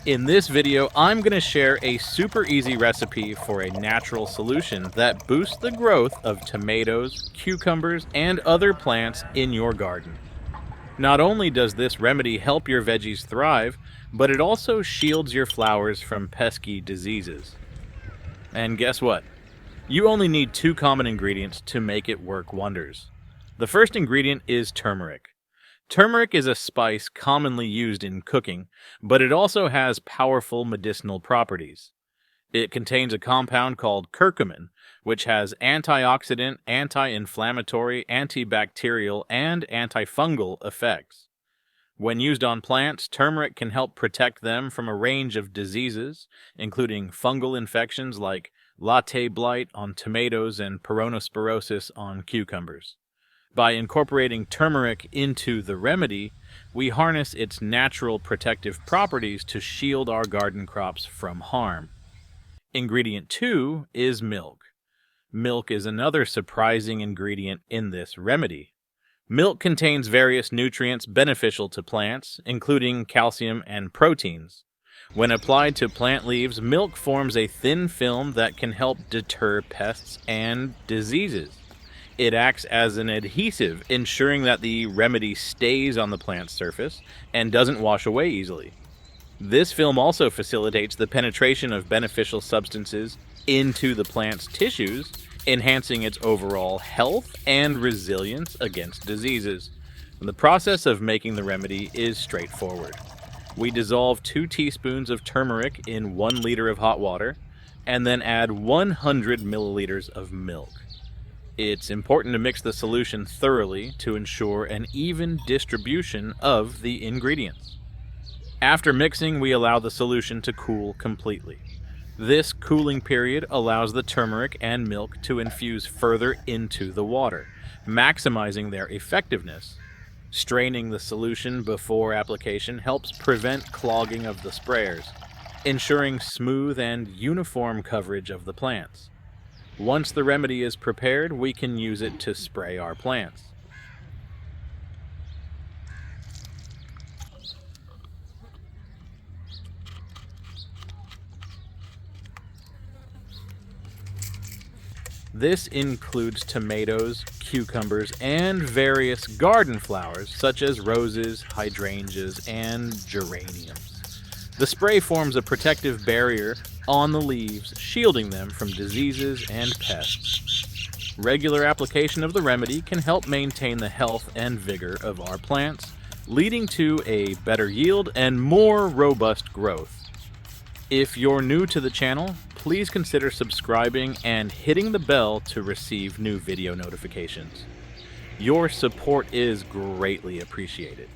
In this video, I'm going to share a super easy recipe for a natural solution that boosts the growth of tomatoes, cucumbers, and other plants in your garden. Not only does this remedy help your veggies thrive, but it also shields your flowers from pesky diseases. And guess what? You only need two common ingredients to make it work wonders. The first ingredient is turmeric. Turmeric is a spice commonly used in cooking, but it also has powerful medicinal properties. It contains a compound called curcumin, which has antioxidant, anti-inflammatory, antibacterial, and antifungal effects. When used on plants, turmeric can help protect them from a range of diseases, including fungal infections like latte blight on tomatoes and peronosporosis on cucumbers. By incorporating turmeric into the remedy, we harness its natural protective properties to shield our garden crops from harm. Ingredient 2 is milk. Milk is another surprising ingredient in this remedy. Milk contains various nutrients beneficial to plants, including calcium and proteins. When applied to plant leaves, milk forms a thin film that can help deter pests and diseases. It acts as an adhesive, ensuring that the remedy stays on the plant's surface and doesn't wash away easily. This film also facilitates the penetration of beneficial substances into the plant's tissues, enhancing its overall health and resilience against diseases. The process of making the remedy is straightforward. We dissolve 2 teaspoons of turmeric in 1 liter of hot water, and then add 100 milliliters of milk. It's important to mix the solution thoroughly to ensure an even distribution of the ingredients. After mixing, we allow the solution to cool completely. This cooling period allows the turmeric and milk to infuse further into the water, maximizing their effectiveness. Straining the solution before application helps prevent clogging of the sprayers, ensuring smooth and uniform coverage of the plants. Once the remedy is prepared, we can use it to spray our plants. This includes tomatoes, cucumbers, and various garden flowers such as roses, hydrangeas, and geraniums. The spray forms a protective barrier on the leaves, shielding them from diseases and pests. Regular application of the remedy can help maintain the health and vigor of our plants, leading to a better yield and more robust growth. If you're new to the channel, please consider subscribing and hitting the bell to receive new video notifications. Your support is greatly appreciated.